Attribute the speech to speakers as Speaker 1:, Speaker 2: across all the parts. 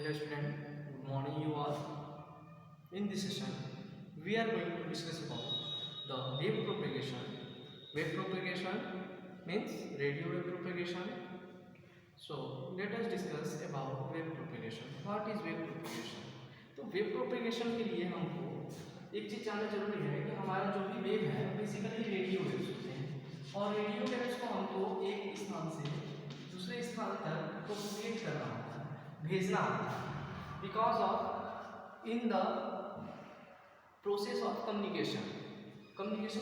Speaker 1: Hello student, good morning you all. In this session, we are going to discuss about the wave propagation. Wave propagation means radio wave propagation. So let us discuss about wave propagation. What is wave propagation? तो wave propagation के लिए हमको एक चीज़ जानना जरूरी है कि हमारा जो भी वेव है बेसिकली रेडियो वेव्स होते हैं और रेडियो वेव्स को हमको एक स्थान से दूसरे स्थान तक प्रोपेगेट करना होता है, भेजना होता है, because of in the process of communication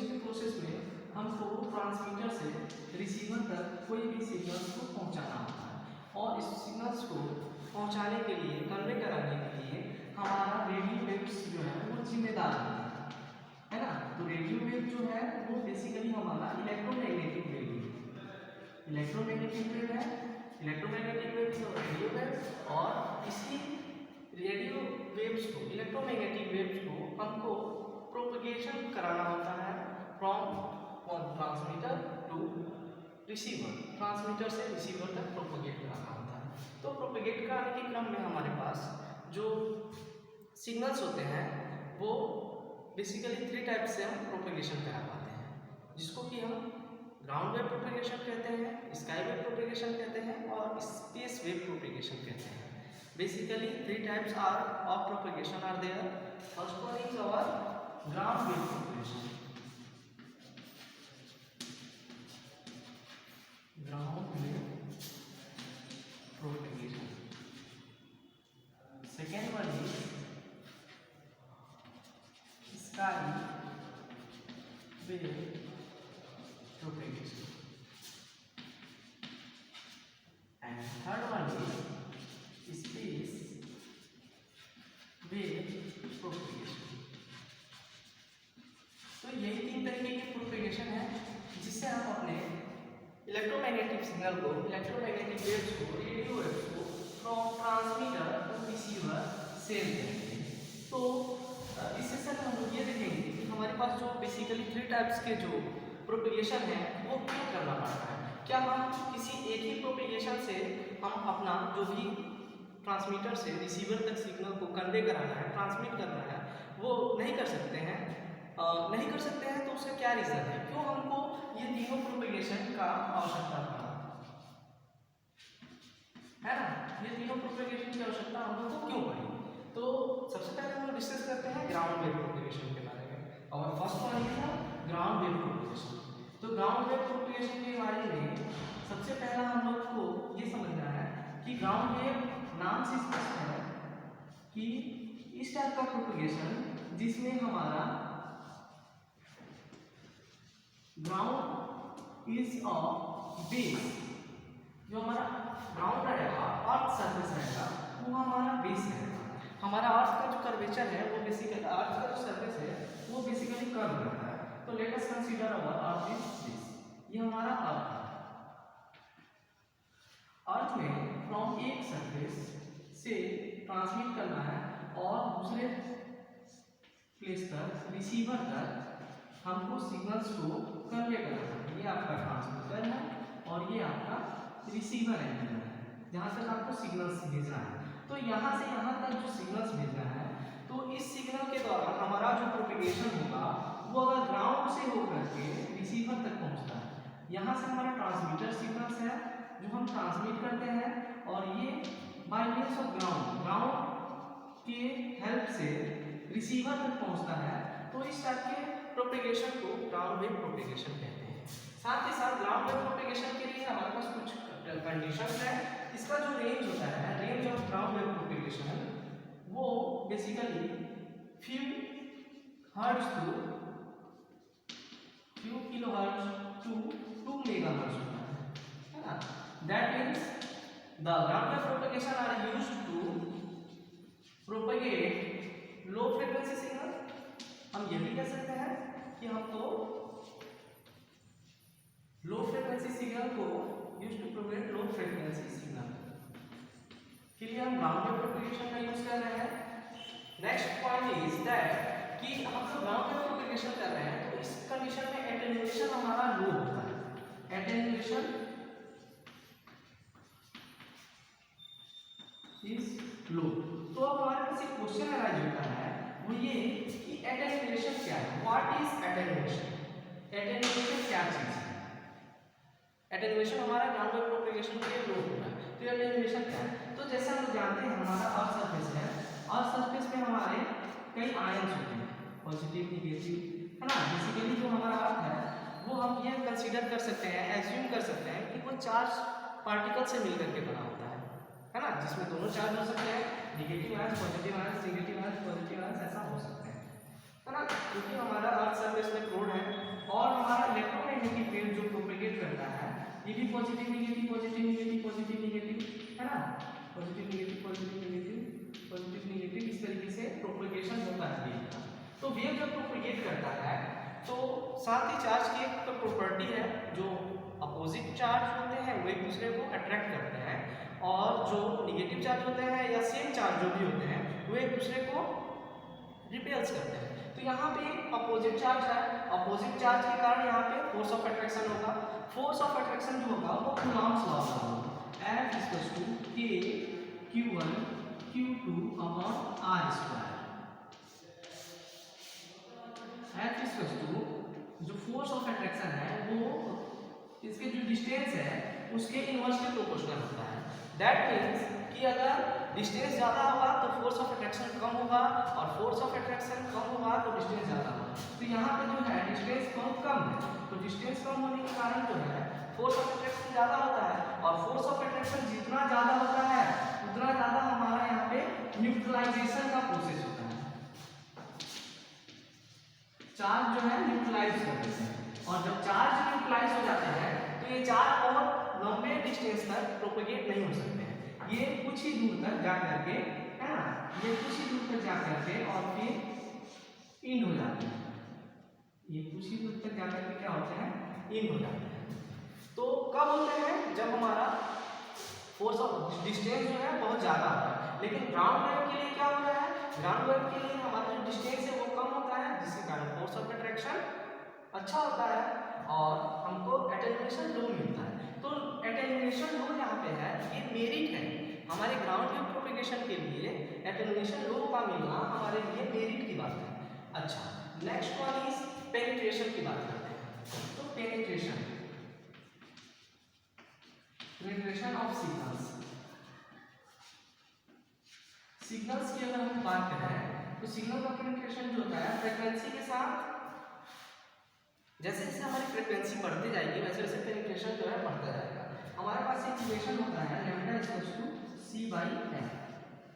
Speaker 1: के प्रोसेस में हमको ट्रांसमीटर से रिसीवर तक कोई भी सिग्नल्स को पहुंचाना होता है और इस सिग्नल्स को पहुंचाने के लिए, कन्वे कराने के लिए हमारा रेडियो वेव्स जो है वो जिम्मेदार है ना। तो रेडियो वेव जो है वो बेसिकली हमारा इलेक्ट्रोमैग्नेटिक वेव है, इलेक्ट्रोमैग्नेटिक वेव है, electromagnetic wave is radio wave और इसी रेडियो वेव्स को, इलेक्ट्रोमैग्नेटिक वेव्स को हमको प्रोपेगेशन कराना होता है from transmitter to receiver, transmitter से रिसीवर तक प्रोपेगेट कराना होता है। तो प्रोपेगेट कराने के क्रम में हमारे पास जो सिग्नल्स होते हैं वो बेसिकली 3 टाइप से हम प्रोपेगेशन करा पाते हैं, जिसको कि हम ग्राउंड वेव प्रोपेगेशन कहते हैं, स्काई वेव प्रोपेगेशन कहते हैं और स्पेस वेव प्रोपेगेशन कहते हैं। Basically 3 types of propagation are there. First one is our ground wave propagation, ground wave propagation. Second one is sky wave propagation and third one is space wave propagation। तो यही 3 तरीके की propagation है जिससे हम अपने इलेक्ट्रोमैग्नेटिक सिग्नल को, electromagnetic waves को, रेडियो वेव्स को from transmitter to receiver send करेंगे। तो इस सेशन में हम लोग ये देखेंगे कि हमारे पास जो बेसिकली 3 टाइप्स के जो प्रोपेगेशन है वो क्यों करना पड़ता है। क्या हम किसी एक ही प्रोपेगेशन से हम अपना जो भी ट्रांसमीटर से रिसीवर तक सिग्नल को कन्वे कराना है, ट्रांसमिट करना है, वो नहीं कर सकते हैं? नहीं कर सकते हैं तो उसका क्या रीज़न है, क्यों हमको ये तीनों प्रोपेगेशन का आवश्यकता पड़ा, है ना। ये तीनों प्रोपेगेशन की आवश्यकता हम लोग को क्यों पड़ी? तो सबसे पहले हम लोग डिस्कस करते हैं ग्राउंड वेव प्रोपेगेशन के बारे में और first one is ground wave propagation. तो ग्राउंड वेव प्रोपेगेशन के बारे में सबसे पहला हम लोग को ये समझना है कि ग्राउंड वेव नाम से स्पष्ट है कि इस टाइप का प्रोपेगेशन जिसमें हमारा ग्राउंड इज ऑफ बेस, जो हमारा ग्राउंड रहेगा, अर्थ सरफेस रहेगा, वो हमारा बेस रहेगा। हमारा अर्थ का जो कर्वेचर है वो बेसिकली, अर्थ का जो सरफेस है वो बेसिकली कर्व रहता है। तो late us consider our earth is this, ये हमारा अर्थ है। अर्थ में फ्रॉम एक सरफेस से ट्रांसमिट करना है और दूसरे प्लेस तक, रिसीवर तक हमको सिग्नल्स को कन्वे करना है। ये आपका ट्रांसमीटर है और ये आपका रिसीवर एंटीना है जहाँ तक आपको सिग्नल्स भेजना है। तो यहाँ से यहाँ तक जो सिग्नल्स भेजना है, तो इस सिग्नल के द्वारा हमारा जो प्रोपेगेशन होगा वो अगर ग्राउंड से होकर के रिसीवर तक पहुंचता है, यहाँ से हमारा ट्रांसमीटर सिग्नल्स है जो हम ट्रांसमिट करते हैं और ये बाय मींस ऑफ ग्राउंड के हेल्प से रिसीवर तक पहुंचता है। तो इस टाइप के प्रोपेगेशन को ग्राउंड वेव प्रोपेगेशन कहते हैं। साथ ही साथ ग्राउंड वेव प्रोपेगेशन के लिए हमारे पास कुछ कंडीशंस है। इसका जो रेंज होता है, range of ground wave propagation, वो basically few hertz to few kilohertz to 2 megahertz होता है ना। That means the ground wave propagation are used to propagate low frequency signal। हम ये भी कह सकते हैं कि हमको लो फ्रीक्वेंसी सिग्नल को use to propagate low frequency signal के लिए हम ग्राउंड वेव प्रोपेगेशन का यूज कर रहे हैं। नेक्स्ट पॉइंट इज दैट कि हम लोग ग्राउंड वेव प्रोपेगेशन कर रहे हैं तो इस कंडीशन में एटेन्यूएशन हमारा लो होता है। एटेन्यूएशन is लो। तो अब हमारे पास एक क्वेश्चन अराइज होता है, वो ये कि एटेन्यूएशन क्या है, व्हाट इज एटेन्यूएशन, एटेन्यूएशन क्या चीज है। एटेन्यूएशन हमारा ग्राउंड वेव प्रोपेगेशन के लिए लो होता है, तो एटेन्यूएशन क्या है। तो जैसे हम जानते हैं हमारा अर्थ सरफेस है, अर्थ सरफेस में हमारे कई आयन्स होते हैं, पॉजिटिव निगेटिव, है ना। बेसिकली जो हमारा अर्थ है वो हम ये कंसीडर कर सकते हैं, एज्यूम कर सकते हैं कि वो चार्ज पार्टिकल से मिलकर के बना होता है ना, जिसमें दोनों चार्ज हो सकते हैं, negative ions positive ions, negative ions positive ions, ऐसा हो सकते हैं, है ना। क्योंकि हमारा अर्थ सरफेस में क्रोड है और हमारा इलेक्ट्रोमैग्नेटिक वेव जो प्रोपेगेट करता है ये भी positive negative positive negative positive negative, है ना, positive negative positive negative positive negative, इस तरीके से प्रोपेगेशन होता है वेव का। तो वेव जब प्रोपेगेट करता है तो साथ ही चार्ज की एक तो प्रॉपर्टी है, जो अपोजिट चार्ज होते हैं वो एक दूसरे को अट्रैक्ट करते हैं, और जो निगेटिव चार्ज होते हैं या सेम चार्ज जो भी होते हैं वो एक दूसरे को रिपेल्स करते हैं। तो यहाँ पे अपोजिट चार्ज है, अपोजिट चार्ज के कारण यहाँ पे फोर्स ऑफ अट्रैक्शन होगा, फोर्स ऑफ अट्रैक्शन जो होगा वो कूलॉम्स लॉ का होगा, F = K Q1 Q2 R²। F जो फोर्स ऑफ अट्रैक्शन है वो इसके जो डिस्टेंस है उसके इनवर्सली प्रोपोर्शनल होता है। दैट मीन्स कि अगर डिस्टेंस ज़्यादा होगा तो फोर्स ऑफ अट्रैक्शन कम होगा, और फोर्स ऑफ अट्रैक्शन कम होगा तो डिस्टेंस ज़्यादा होगा। तो यहाँ पे जो है डिस्टेंस बहुत कम है, तो डिस्टेंस कम होने के कारण जो है फोर्स ऑफ अट्रैक्शन ज़्यादा होता है, और फोर्स ऑफ अट्रैक्शन जितना ज़्यादा होता है उतना ज़्यादा हमारा यहाँ पे न्यूट्रलाइजेशन का प्रोसेस होता है, चार्ज जो है न्यूट्रलाइज कर देते हैं, और जब चार्ज न्यूट्रलाइज हो जाते हैं तो ये चार्ज बहुत लंबे डिस्टेंस तक प्रोपेगेट नहीं हो सकते हैं, ये कुछ ही दूर तक जा करके, है ना, ये कुछ ही दूर तक जा करके और फिर इंड हो जाते हैं, ये कुछ ही दूर तक जा करके क्या होते हैं, इंड हो जाते हैं। तो कब होते हैं, जब हमारा फोर्स ऑफ डिस्टेंस जो है बहुत ज़्यादा होता है। लेकिन ग्राउंड वेव के लिए क्या हो रहा है, ग्राउंड वेव के लिए हमारा जो डिस्टेंस है वो कम होता है, जिसके कारण फोर्स ऑफ अट्रैक्शन अच्छा होता है और हमको एटेन्यूएशन लो मिलता है। तो एटेन्यूएशन लो यहाँ पे है, ये मेरिट है हमारे ग्राउंड वेव प्रोपेगेशन के लिए, एटेन्यूएशन लो का मिलना हमारे लिए मेरिट की बात है। अच्छा, नेक्स्ट वन इज पेनिट्रेशन की बात करते हैं। तो पेनिट्रेशन ऑफ सिग्नल्स, सिग्नल्स की अगर हम बात करें तो सिग्नल का पेनिट्रेशन जो होता है फ्रीक्वेंसी के साथ, जैसे जैसे हमारी फ्रीक्वेंसी बढ़ती जाएगी वैसे वैसे पेनिट्रेशन जो है बढ़ता जाएगा। हमारे पास एक इक्वेशन होता है लैम्डा = c/n,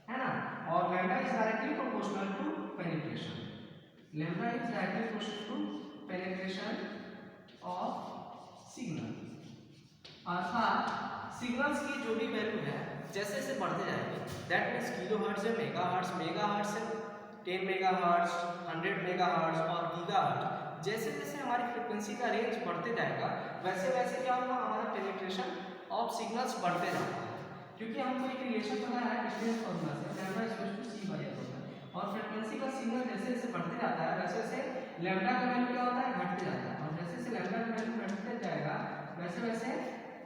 Speaker 1: है ना, और lambda is directly proportional to penetration, lambda is directly proportional to penetration of signal, अर्थात सिग्नल्स की जो भी वैल्यू है जैसे जैसे बढ़ते जाएगी, दैट मीन्स किलोहर्ट्ज है, मेगाहर्ट्ज है, 10 मेगाहर्ट्ज, 100 मेगाहर्ट्ज और गीगाहर्ट्ज, जैसे जैसे हमारी फ्रीक्वेंसी का रेंज बढ़ते जाएगा वैसे वैसे क्या होगा, हमारा पेनिट्रेशन ऑफ सिग्नल्स बढ़ते जाता है। क्योंकि हमको एक रिलेशन पता है डिस्टेंस फॉर्मूला से, लैम्डा = c/n होता है, और फ्रीक्वेंसी का सिग्नल जैसे जैसे बढ़ते जाता है वैसे वैसे लैम्डा का वैल्यू क्या होता है, घटते जाता है, और जैसे जैसे लैम्डा का वैल्यू घटते जाएगा वैसे वैसे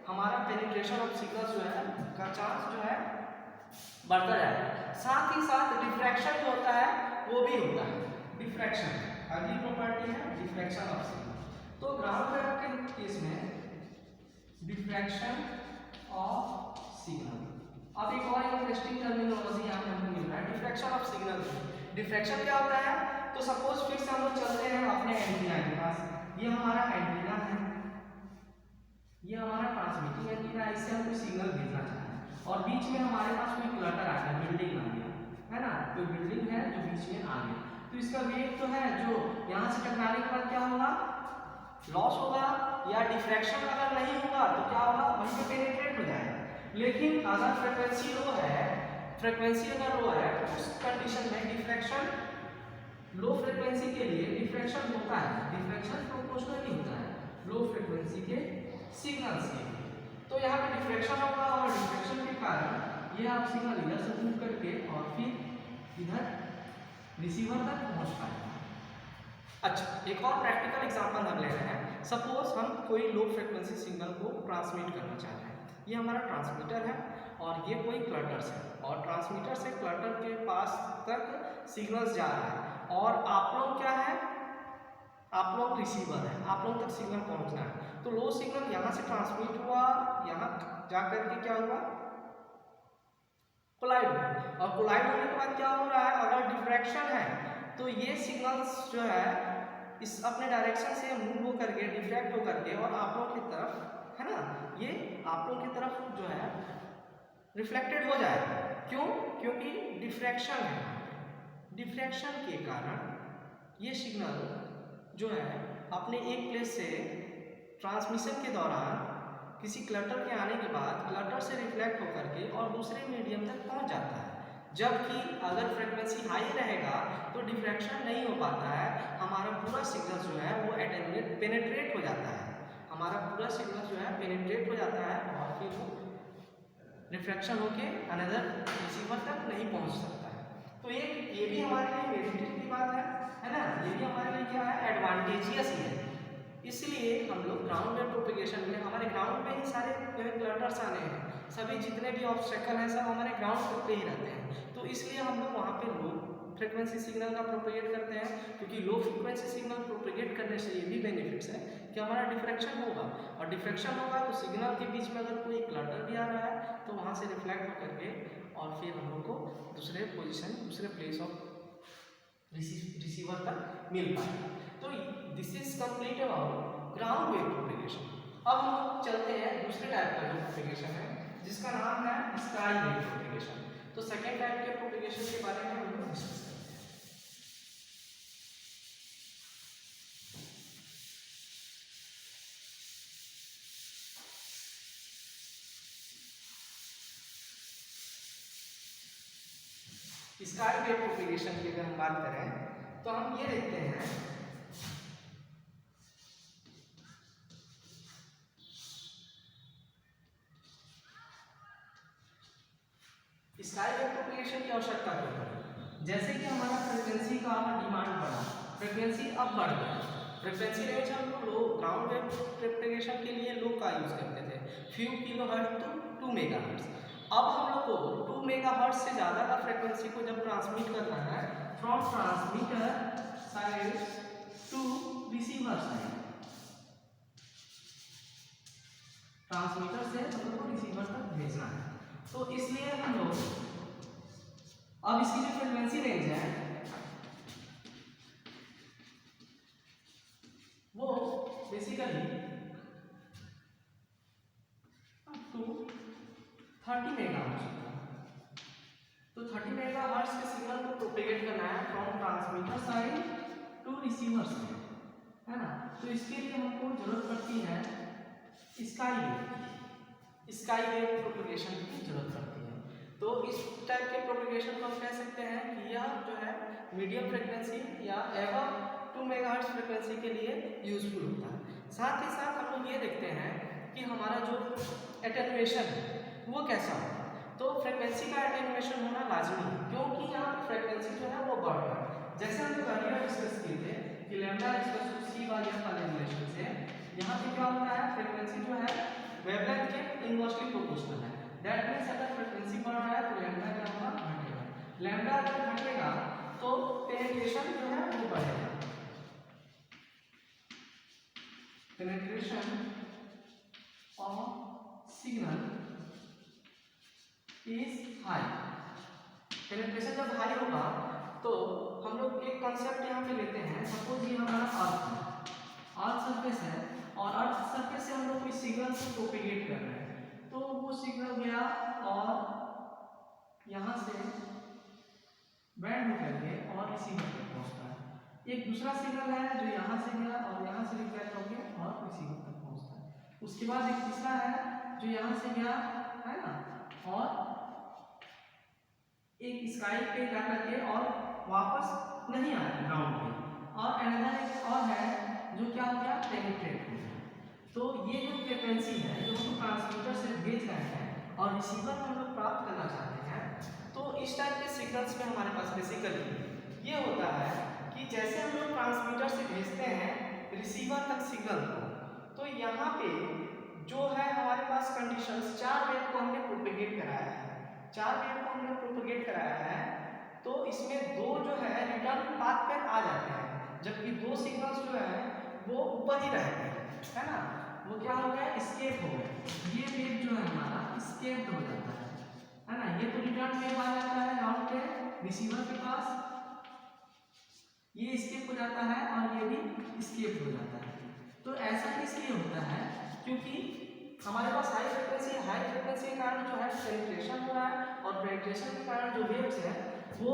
Speaker 1: हमारा पेनिट्रेशन ऑफ सिग्नल्स जो है का चांस जो है बढ़ता जाएगा। साथ ही साथ डिफ्रैक्शन जो होता है वो भी होता है, डिफ्रैक्शन अगली प्रॉपर्टी है डिफ्रैक्शन ऑफ सिग्नल। तो ग्राउंड वेव के केस में डिफ्रैक्शन ऑफ सिग्नल, अब एक और इंटरेस्टिंग टर्मिनोलॉजी यहाँ पे हमको मिल रहा है, डिफ्रैक्शन ऑफ सिग्नल। डिफ्रैक्शन क्या होता है, तो सपोज फिर से हम लोग चलते हैं अपने एंटीना के पास, ये हमारा एंटीना है, ये हमारा ट्रांसमिटिंग एंटीना है, इससे हम कोई सिग्नल भेजना चाहते हैं, और बीच में हमारे पास कोई क्लटर आ गया, बिल्डिंग आ गया, है ना, कोई बिल्डिंग है जो बीच में आ गया, तो इसका वेग तो है जो यहाँ से टकराने के बाद क्या होगा, लॉस होगा, या डिफ्रैक्शन अगर नहीं होगा तो क्या होगा, वहीं पे पेनिट्रेट हो जाएगा। लेकिन अगर फ्रीक्वेंसी लो है, फ्रीक्वेंसी अगर लो है तो उस कंडीशन में डिफ्रैक्शन, लो फ्रीक्वेंसी के लिए डिफ्रैक्शन होता है, डिफ्रैक्शन प्रोपोर्शनली होता है लो फ्रीक्वेंसी के सिग्नल्स के लिए। तो यहाँ पे डिफ्रैक्शन होगा, और डिफ्रैक्शन के कारण ये आप सिग्नल इधर से मूव करके और फिर इधर रिसीवर तक पहुँच पाएगा। अच्छा, एक और प्रैक्टिकल एग्जांपल हम ले रहे हैं। सपोज हम कोई लो फ्रीक्वेंसी सिग्नल को ट्रांसमिट करना चाह रहे हैं, ये हमारा ट्रांसमीटर है और ये कोई क्लटर्स है और ट्रांसमीटर से क्लटर के पास तक सिग्नल्स जा रहा है और आप लोग क्या है, आप लोग रिसीवर है, आप लोग तक सिग्नल पहुंचना है। तो लो सिग्नल यहाँ से ट्रांसमिट हुआ, यहाँ जाकर के क्या हुआ, कोलाइड हुआ और कोलाइड होने के बाद क्या हो रहा है, अगर डिफ्रैक्शन है तो ये सिग्नल्स जो है इस अपने डायरेक्शन से मूव होकर के डिफ्रैक्ट होकर के और आप लोग की तरफ है ना, ये आप लोग की तरफ जो है रिफ्लेक्टेड हो जाएगा। क्यों? क्योंकि डिफ्रैक्शन है, डिफ्रैक्शन के कारण ये सिग्नल जो है अपने एक प्लेस से ट्रांसमिशन के दौरान किसी क्लटर के आने के बाद क्लटर से रिफ्लेक्ट होकर के और दूसरे मीडियम तक पहुंच जाता है। जबकि अगर फ्रीक्वेंसी हाई रहेगा तो डिफ्रैक्शन नहीं हो पाता है, हमारा पूरा सिग्नल जो है वो एटेन्यूएट पेनेट्रेट हो जाता है, हमारा पूरा सिग्नल जो है पेनेट्रेट हो जाता है और फिर वो रिफ्लेक्शन होके अनदर रिसीवर तक नहीं पहुंच सकता है। तो ये भी हमारे लिए बेनिफिट की बात है ना, ये भी हमारे लिए क्या है, एडवांटेजियस ही है। इसलिए हम लोग ग्राउंड वेव प्रोपेगेशन में हमारे ग्राउंड पे ही सारे क्लटर्स आने हैं, सभी जितने भी ऑब्स्टेकल हैं सब हमारे ग्राउंड पे ही रहते हैं। तो इसलिए हम लोग वहाँ पे लो फ्रिक्वेंसी सिग्नल का प्रोपेगेट करते हैं, क्योंकि लो फ्रिक्वेंसी सिग्नल प्रोपेगेट करने से ये भी बेनिफिट्स है कि हमारा डिफ्रैक्शन होगा और डिफ्रैक्शन होगा तो सिग्नल के बीच में अगर कोई क्लटर भी आ रहा है तो वहाँ से रिफ्लेक्ट होकर के और फिर हम लोग को दूसरे पोजिशन दूसरे प्लेस ऑफ रिसीवर तक मिल पाएगा। तो this is complete about ground wave propagation. अब हम लोग चलते हैं दूसरे टाइप का जो प्रोपेगेशन है जिसका नाम है स्काई वेव प्रोपेगेशन। तो सेकेंड टाइप के प्रोपेगेशन के बारे में हम लोग डिस्कस करते हैं। स्काई वेव प्रोपेगेशन की अगर हम बात करें तो हम ये देखते हैं स्काई वेव प्रोपेगेशन की आवश्यकता क्यों पड़ी? जैसे कि हमारा फ्रीक्वेंसी का डिमांड बढ़ा, फ्रीक्वेंसी अब बढ़ गया, फ्रीक्वेंसी रेंज हम लोग लो ग्राउंड वेव प्रोपेगेशन के लिए लो का यूज करते थे, फ्यू किलोहर्ट्ज टू 2 मेगाहर्ट्ज। अब हम लोग को 2 मेगाहर्ट्ज से ज़्यादा का फ्रीक्वेंसी को जब ट्रांसमिट करना है from transmitter side to receiver side, transmitter से हम लोग को रिसीवर तक भेजना है, तो इसलिए हम लोग अब इसकी जो फ्रीक्वेंसी रेंज है वो बेसिकली अप टू 30 मेगाहर्ट्ज। तो 30 मेगाहर्ट्ज के सिग्नल को प्रोपेगेट करना है from transmitter side to receiver side, है ना। तो इसके लिए हमको जरूरत पड़ती है स्काई वेव प्रोपेगेशन की जरूरत पड़ती है। तो इस टाइप के प्रोपेगेशन को हम कह सकते हैं कि यह जो है मीडियम फ्रीक्वेंसी या एवं 2 मेगाहर्ट्ज फ्रीक्वेंसी के लिए यूजफुल होता है। साथ ही साथ हम लोग ये देखते हैं कि हमारा जो एटेन्यूएशन है वो कैसा होगा। तो फ्रीक्वेंसी का एटेन्यूएशन होना लाजमी है, क्योंकि यहाँ पर फ्रीक्वेंसी जो है वो बढ़ रहा है। जैसे हम लोग अर्लियर डिस्कस किए थे कि lambda equal to c by f वाले रिलेशन से यहाँ पे क्या होता है, फ्रीक्वेंसी जो है वेवलेंथ के इनवर्सली प्रोपोर्शनल है। दैट मींस अगर फ्रीक्वेंसी बढ़ रहा है तो लैम्डा क्या होगा, घटेगा। लैम्डा अगर घटेगा तो पेनिट्रेशन जो है वो बढ़ेगा, penetration of signal is high. Penetration जब हाई होगा तो हम लोग एक कॉन्सेप्ट यहाँ पे लेते हैं, सपोज ये हमारा अर्थ सरफेस है और अर्थ सरफेस से हम लोग कोई सिग्नल को प्रोपेगेट कर रहे हैं, तो वो सिग्नल गया और यहाँ से बैंड होकर के और रिसीवर तक पहुँचता है। एक दूसरा सिग्नल है जो यहाँ से गया और यहाँ से रिफ्लेक्ट होकर और रिसीवर तक पहुँचता है। उसके बाद एक तीसरा है जो यहाँ से गया है ना और एक स्काई पे जा करके और वापस नहीं आया ग्राउंड पे, और अनदर एक और है जो क्या हो गया, पेनिट्रेट हो गया। तो ये जो फ्रीक्वेंसी है जो हम ट्रांसमीटर से भेज रहे हैं और रिसीवर में हम लोग प्राप्त करना चाहते हैं, तो इस टाइप के सिग्नल्स में हमारे पास बेसिकली ये होता है कि जैसे हम लोग ट्रांसमीटर से भेजते हैं रिसीवर तक सिग्नल को, तो यहाँ पे जो है हमारे पास कंडीशंस, 4 वेव को हमने प्रोपेगेट कराया है, 4 वेव को हमने प्रोपेगेट कराया है, तो इसमें 2 जो है रिटर्न पाथ पर आ जाते हैं, जबकि 2 सिग्नल्स जो है वो ऊपर ही रहते हैं, है ना, वो क्या हो गया, स्केप हो गया, ये वेव जो है हमारा स्केप हो जाता है ना, ये तो रिटर्न वेव आ जाता है ग्राउंड पे रिसीवर के पास, ये स्केप हो जाता है और ये भी स्केप हो जाता है। तो ऐसा इसलिए होता है क्योंकि हमारे पास हाई फ्रिक्वेंसी के कारण जो है पेनिट्रेशन हो रहा है, और पेनिट्रेशन के कारण जो वेव्स है वो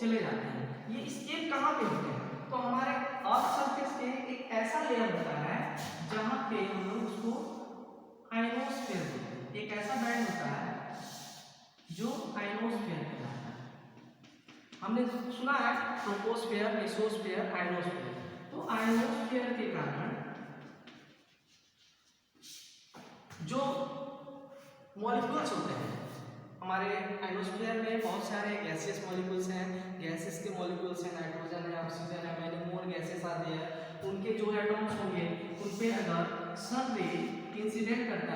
Speaker 1: चले जाते हैं। ये स्केप कहाँ पे होते हैं, तो हमारे अर्थ सरफेस पे एक ऐसा लेयर होता है जहाँ पे हम लोग उसको आयनोस्फीयर बोलते हैं, एक ऐसा बैंड होता है जो आयनोस्फीयर कहलाता है। हमने सुना है ट्रोपोस्फीयर, मेसोस्फीयर, आयनोस्फीयर। तो आयनोस्फीयर के कारण जो मॉलिक्यूल्स होते हैं, हमारे आयनोस्फीयर में बहुत सारे गैसियस मॉलिक्यूल्स हैं, गैसेस के मॉलिक्यूल्स हैं, नाइट्रोजन है, ऑक्सीजन है, मैनी मोर गैसेस आते हैं, उनके जो एटम्स होंगे उन पे अगर सन रे इंसिडेंट करता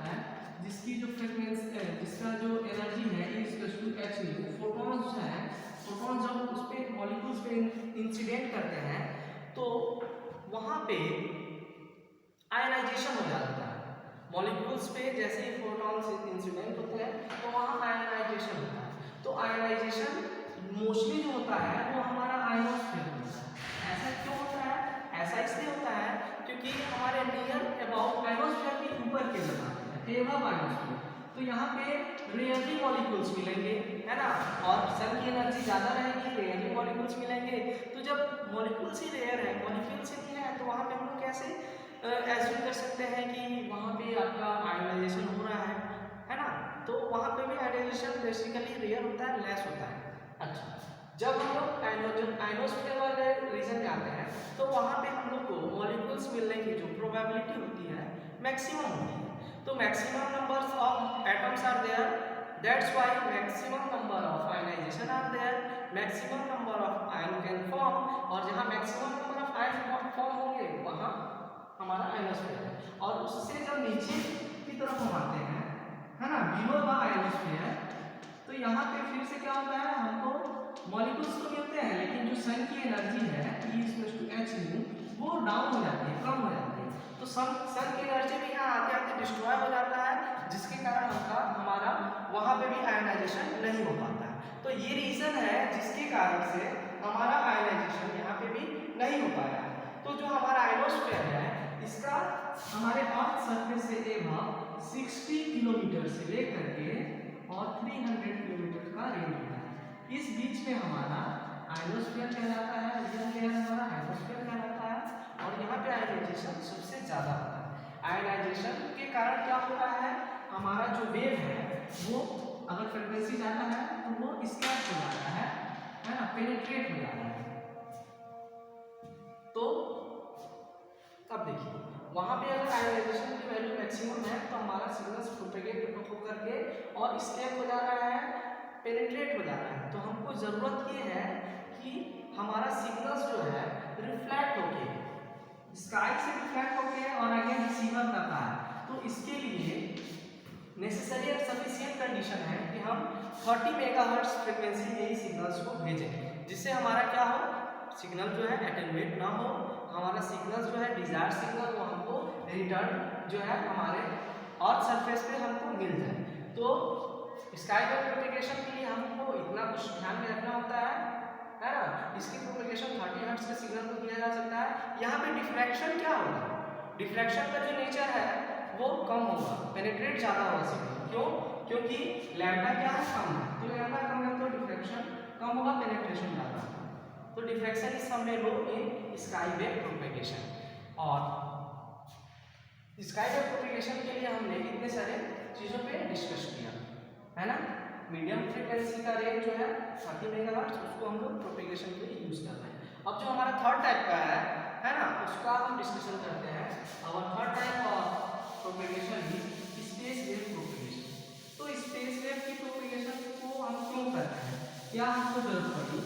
Speaker 1: है, जिसकी जो फ्रीक्वेंसी, जिसका जो एनर्जी है h, फोटॉन्स है, फोटॉन जब उस पे मॉलिक्यूल्स पे इंसिडेंट करते हैं तो वहाँ पे आयनाइजेशन हो जाता है, मॉलिक्यूल्स पे जैसे ही फोटॉन्स इंसिडेंट होते हैं तो वहाँ आयनाइजेशन होता है। तो आयनाइजेशन मोस्टली जो होता है वो हमारा आयनोस्फीयर में होता है। ऐसा क्यों होता है, ऐसा इसलिए होता है क्योंकि हमारे नियर अबाउट आयनोस्फीयर के ऊपर के जगह एबव आयनोस्फीयर, तो यहाँ पे रेयरली मॉलिक्यूल्स मिलेंगे, है ना, और सन की एनर्जी ज़्यादा रहेगी, रेयरली मॉलिक्यूल्स मिलेंगे। तो जब मॉलिक्यूल्स ही रेयर है, मॉलिक्यूल्स ही नहीं है, तो वहाँ पे हम लोग कैसे एज्यूम कर सकते हैं कि वहाँ पे आपका आयनाइजेशन हो रहा है ना, तो वहाँ पे भी आयनाइजेशन बेसिकली रेयर होता है, लेस होता है। अच्छा, जब हम लोग आयनोस्फीयर वाले रीजन में आते हैं तो वहाँ पे हम लोग को मॉलिक्यूल्स मिलने की जो प्रोबेबिलिटी होती है मैक्सिमम होती है। तो maximum numbers of atoms are there, that's why maximum number of ionization are there, maximum number of ion can form, और जहाँ maximum number of ion form होंगे वहाँ हमारा आयनोस्फीयर है। और उससे जब नीचे की तरफ हम आते हैं, है ना, बिलो द आयनोस्फीयर, तो यहाँ पे फिर से क्या होता है, हमको मॉलिक्यूल्स तो मिलते हैं लेकिन जो सन की एनर्जी है E=h, वो डाउन हो जाती है, कम हो जाती है। तो सन की एनर्जी भी यहाँ आते आते डिस्ट्रॉय हो जाता है, जिसके कारण हमारा वहाँ पे भी आयनाइजेशन नहीं हो पाता है। तो ये रीजन है जिसके कारण से हमारा आयनाइजेशन यहाँ पे भी नहीं हो पाया है। तो जो हमारा आयनोस्फीयर है इसका हमारे अर्थ सरफेस से एबव 60 किलोमीटर से लेकर के और 300 किलोमीटर का रेंज होता है। इस बीच में हमारा आयनोस्फीयर कहलाता है, रीजन लेयर हमारा आयनोस्फीयर कहलाता है, और यहाँ पे आयनाइजेशन सबसे ज़्यादा होता है। आयनाइजेशन के कारण क्या हो रहा है, हमारा जो वेव है वो अगर फ्रिक्वेंसी ज़्यादा है तो वो स्कैटर हो जाता है ना, पेनिट्रेट हो जाता है। तो अब देखिए वहाँ पे अगर आयनाइजेशन की वैल्यू मैक्सिमम है तो हमारा सिग्नल्स प्रोपेगेट होकर के और स्केप हो जा रहा है, पेनिट्रेट हो जा रहा है। तो हमको ज़रूरत ये है कि हमारा सिग्नल्स जो है रिफ्लेक्ट होके, स्काई से रिफ्लेक्ट होके और अगेन रिसीवर तक आए। तो इसके लिए नेसेसरी एंड सफिशिएंट कंडीशन है कि हम 30 मेगाहर्ट्ज फ्रीक्वेंसी में ही सिग्नल्स को भेजें, जिससे हमारा क्या हो, सिग्नल जो है एटेन्यूएट ना हो, हमारा सिग्नल जो है डिजायर्ड सिग्नल वो हमको रिटर्न जो है हमारे अर्थ सरफेस पे हमको मिल जाए। तो स्काई वेव प्रोपेगेशन के लिए हमको इतना कुछ ध्यान में रखना होता है ना। इसकी प्रोपेगेशन 30 हर्ट्ज के सिग्नल को दिया जा सकता है। यहाँ पे डिफ्रैक्शन क्या होगा, डिफ्रैक्शन का जो नेचर है वो कम होगा, पेनिट्रेट ज़्यादा होगा सिग्नल। क्यों, क्योंकि लैम्डा क्या है, कम है, तो लैम्डा कम है तो डिफ्रैक्शन कम होगा, पेनिट्रेशन ज़्यादा। तो diffraction is somewhere low in sky wave propagation. और स्काई वेव प्रोपेगेशन के लिए हमने इतने सारे चीज़ों पे डिस्कस किया है ना। मीडियम फ्रीक्वेंसी का रेंज जो है 30 मेगाहर्ट्ज, उसको हम लोग प्रोपेगेशन के लिए यूज़ कर रहे हैं। अब जो हमारा थर्ड टाइप का है ना, उसका हम डिस्कशन करते हैं। और third type of propagation is space wave propagation. तो स्पेस वेव की प्रोपेगेशन को हम क्यों कर रहे हैं, क्या हमको जरूरत पड़ी,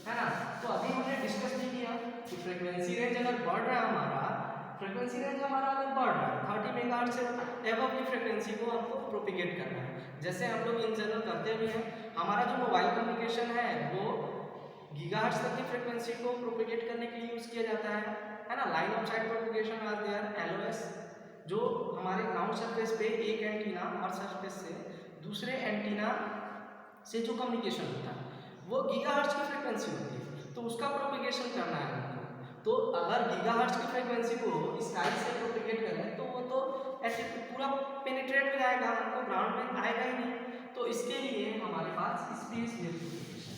Speaker 1: है ना। तो अभी हमने डिस्कस नहीं किया कि फ्रीक्वेंसी रेंज अगर बढ़ रहा है हमारा फ्रीक्वेंसी रेंज हमारा अगर बढ़ रहा है 30 मेगाहर्ट्ज से एबव की फ्रीक्वेंसी को हमको प्रोपिगेट करना है। जैसे हम लोग इन जनरल करते भी हैं, हमारा जो मोबाइल कम्युनिकेशन है वो गीगाहर्ट्ज तक की फ्रीक्वेंसी को प्रोपिगेट करने के लिए यूज़ किया जाता है ना। Line of sight propagation are there, LOS, जो हमारे ग्राउंड सरफेस पे एक एंटीना और सरफेस से दूसरे एंटीना से जो कम्युनिकेशन होता है वो गीगाहर्ट्ज की फ्रीक्वेंसी होती है, तो उसका प्रोपिगेशन करना है हमको। तो अगर गीगाहर्ट्ज की फ्रीक्वेंसी को स्काई से प्रोपिगेट करें तो वो तो ऐसे पूरा पेनिट्रेट हो जाएगा, हमको ग्राउंड में आएगा ही नहीं। तो इसके लिए हमारे पास space wave propagation,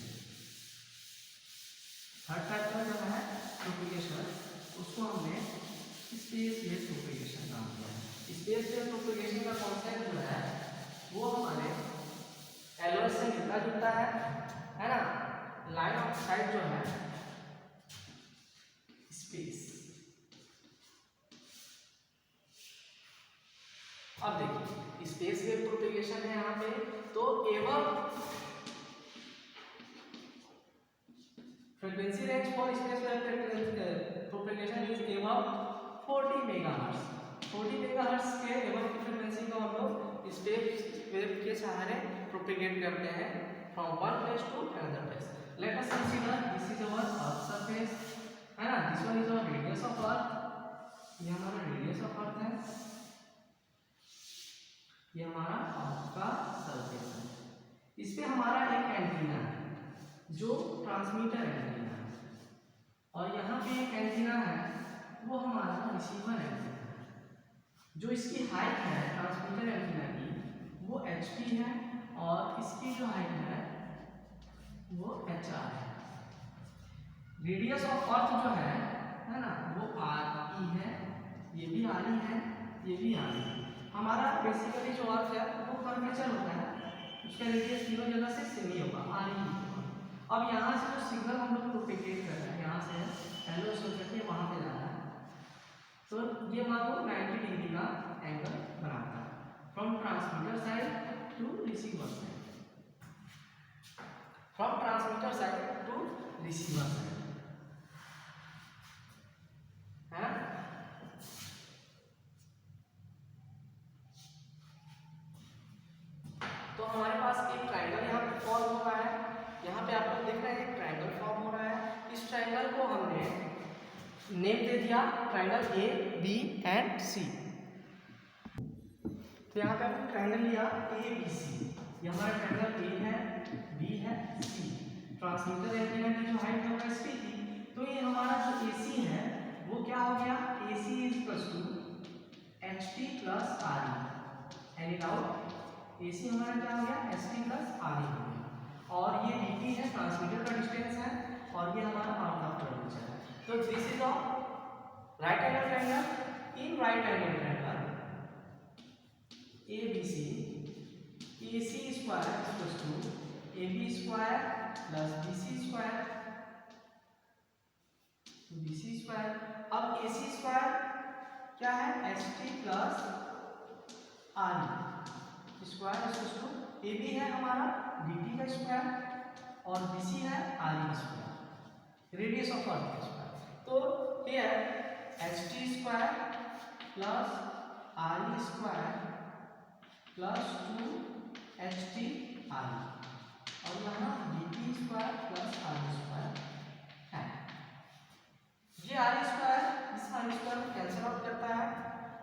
Speaker 1: third factor जो है प्रोपिगेशन, उसको हमने स्पेस वेव प्रोपिगेशन नाम दिया है। स्पेस वेव प्रोपिगेशन का कॉन्सेप्ट जो है वो हमारे LOS से मिलता जुलता है ना। लाइन ऑफ साइट जो है स्पेस। अब देखिए स्पेस वेव प्रोपिगेशन है यहाँ पे, तो एवं frequency range for space wave propagation is एवं 40 मेगाहर्ट्ज। 40 मेगाहर्ट्ज के एवं की फ्रीक्वेंसी को हम लोग स्पेस वेव के सहारे प्रोपिगेट करते हैं from one place to another place. Let us consider this is our earth surface, है ना। This one is our radius of earth, ये हमारा रेडियस ऑफ अर्थ है, ये हमारा अर्थ का सरफेस है। इस पे हमारा एक एंटीना है जो ट्रांसमीटर एंटीना है, और यहाँ पे एक एंटीना है वो हमारा रिसीवर एंटीना है। जो इसकी हाइट है ट्रांसमीटर एंटीना की वो HP है, और इसकी जो हाइट है वो HR है। रेडियस ऑफ अर्थ जो है ना, वो RE है, ये भी RE है, ये भी RE है। हमारा बेसिकली जो अर्थ है वो कर्वेचर होता है, उसका रेडियस तीनों जगह से सेम ही होगा, RE होगा। अब यहाँ से जो सिग्नल हम लोग प्रोपिगेट कर रहे हैं, यहाँ से LOS होकर के वहाँ पे जाना है, तो ये मान लो 90 डिग्री का एंगल बनाता है from transmitter side to receiver side, from transmitter side to receiver side, है। तो हमारे पास एक ट्रायंगल यहाँ पे फॉर्म हो रहा है, यहाँ पे आप लोग देख रहे हैं एक ट्रायंगल फॉर्म हो रहा है। इस ट्रायंगल को हमने नेम दे दिया ट्रायंगल AB एंड C। तो यहाँ पे हमने ट्रायंगल लिया ABC, ये हमारा ट्रायंगल A है, B है, C। ट्रांसमीटर एंटीना की जो हाइट है वो HP थी, तो ये हमारा जो AC है वो क्या हो गया, AC is equal to HT plus RE। Any doubt? AC हमारा क्या हो गया, HT प्लस RE हो गया, और ये DT है ट्रांसमीटर का डिस्टेंस है, और ये हमारा पार्ट ऑफ कर्वेचर है। तो this is of right angle triangle. In right angle triangle ABC, AC square equal to AB square plus BC square, BC square. अब AC स्क्वायर क्या है, HT plus RE square equal to AB है हमारा DT का square, और BC है RE square, radius of अर्थ का square. तो here HT square plus RE square plus 2HT RE, और यहाँ DT square plus RE square है। ये RE स्क्वायर इस RE स्क्वायर को कैंसिल आउट करता है,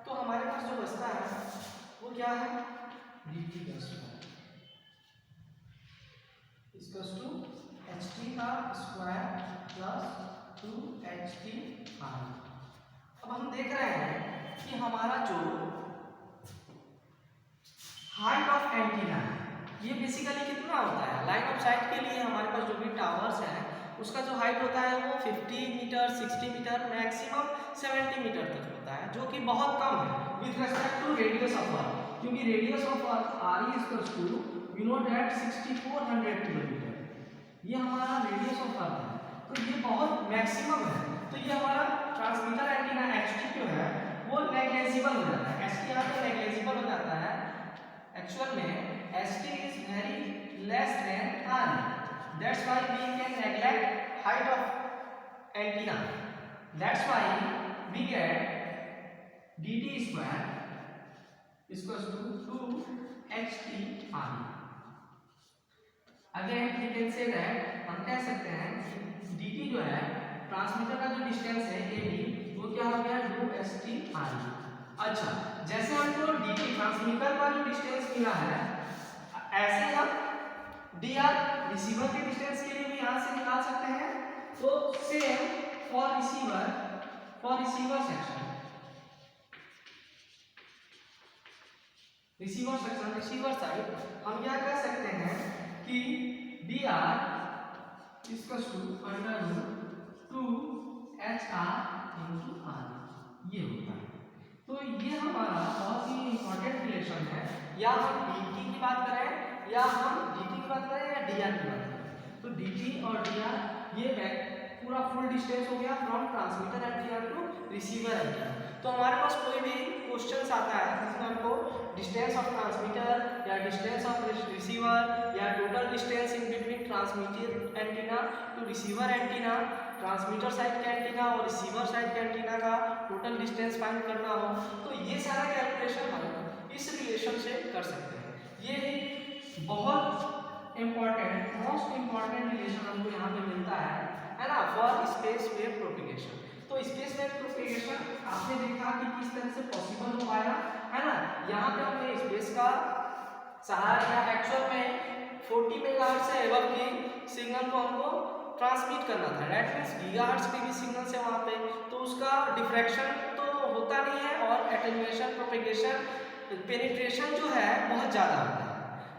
Speaker 1: तो हमारे पास जो बचता है वो क्या है, DT का स्क्वायर इक्वल्स टू HT का स्क्वायर प्लस 2HT RE। अब हम देख रहे हैं कि हमारा जो हाइट ऑफ एंटीना है ये बेसिकली कितना होता है, लाइन ऑफ साइट के लिए हमारे पास जो भी टावर्स हैं उसका जो हाइट होता है वो 50 मीटर, 60 मीटर, मैक्सिमम 70 मीटर तक होता है, जो कि बहुत कम है with respect to radius of earth, क्योंकि radius of earth RE equals to we know that 6400 kilometre, ये हमारा रेडियस ऑफ अर्थ है, तो ये बहुत मैक्सिमम है। तो ये हमारा ट्रांसमीटर एंटीना HT जो है वो नेग्लेजिबल हो जाता है, HT यहाँ पे नेग्लेजिबल हो जाता है। एक्चुअल में HT is very less than RE, that's why we can neglect height of antenna, that's why we get dt square equals to 2ht/r। Again we can say that, हम कह सकते हैं dt जो है ट्रांसमीटर का जो distance है AB वो क्या हो गया 2st/r। अच्छा, जैसे हमको dt ट्रांसमीटर का जो डिस्टेंस मिला है, ऐसे हम dr रिसीवर के डिस्टेंस के लिए भी यहां से निकाल सकते हैं। तो same for receiver section, receiver side हम क्या कह सकते हैं कि dr इक्वल्स टू √2hr/r ये होता है। तो ये हमारा बहुत ही इंपॉर्टेंट रिलेशन है, या हम dt की बात करें या हम dt की बात करें या dr की बात करें। तो dt और dr ये पूरा फुल डिस्टेंस हो गया from transmitter antenna to receiver antenna. तो हमारे पास कोई भी क्वेश्चंस आता है जिसमें हमको डिस्टेंस ऑफ ट्रांसमीटर या डिस्टेंस ऑफ रिसीवर या total distance in between transmitter antenna to receiver antenna, transmitter side के एंटीना और रिसीवर साइड के एंटीना का टोटल डिस्टेंस फाइंड करना हो, तो ये सारा कैलकुलेशन हम इस रिलेशन से कर सकते हैं। ये एक बहुत इंपॉर्टेंट, मोस्ट इंपॉर्टेंट रिलेशन हमको यहाँ पे मिलता है ना, फॉर स्पेस वेव प्रोपेगेशन। तो स्पेस वेव प्रोपेगेशन आपने देखा कि किस तरह से पॉसिबल हो पाया, है ना। यहाँ पे हमने स्पेस का सहारा लिया, एक्चुअल में 40 मेगाहर्ट्ज से एबव की सिग्नल को हमको ट्रांसमिट करना था, दैट मींस गीगाहर्ट्ज के भी सिग्नल से वहाँ पे, तो उसका डिफ्रैक्शन तो होता नहीं है और एटेन्यूएशन, प्रोपेगेशन, पेनिट्रेशन जो है बहुत ज़्यादा होता है।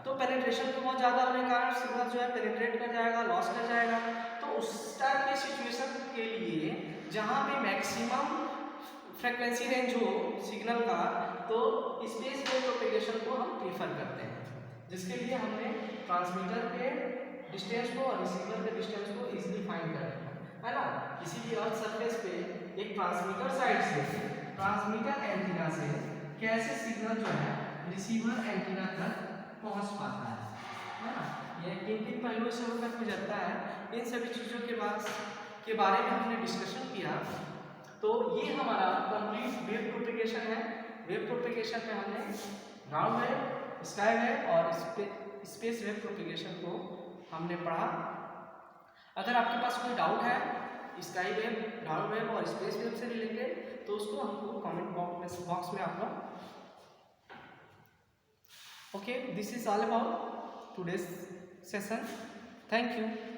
Speaker 1: तो पेनिट्रेशन तो बहुत ज़्यादा होने के कारण सिग्नल जो है पेनिट्रेट कर जाएगा, लॉस कर जाएगा। तो उस टाइप की सिचुएशन के लिए जहाँ पे मैक्सिमम फ्रिक्वेंसी रेंज हो सिग्नल का, तो स्पेस वेव प्रोपेगेशन को हम प्रीफर करते हैं, जिसके लिए हमने ट्रांसमीटर के डिस्टेंस को और रिसीवर के डिस्टेंस को इजीली फाइंड करना है ना। किसी भी अर्थ सरफेस पे एक ट्रांसमीटर साइड से, ट्रांसमीटर एंटीना से कैसे सिग्नल जो है रिसीवर एंटीना तक पहुंच पाता है ना। यह किन किन पहलुओं से होकर गुजरता है, इन सभी चीज़ों के बारे में हमने डिस्कशन किया। तो ये हमारा कंप्लीट वेव प्रोपेगेशन है। वेव प्रोपेगेशन में हमने ग्राउंड वेव, स्काई वेव और स्पेस वेव प्रोपेगेशन को हमने पढ़ा। अगर आपके पास कोई डाउट है स्काई वेव, ग्राउंड वेव और स्पेस वेव से रिलेटेड, तो उसको हमको कमेंट बॉक्स में आप लोग। Okay, this is all about today's session. Thank you.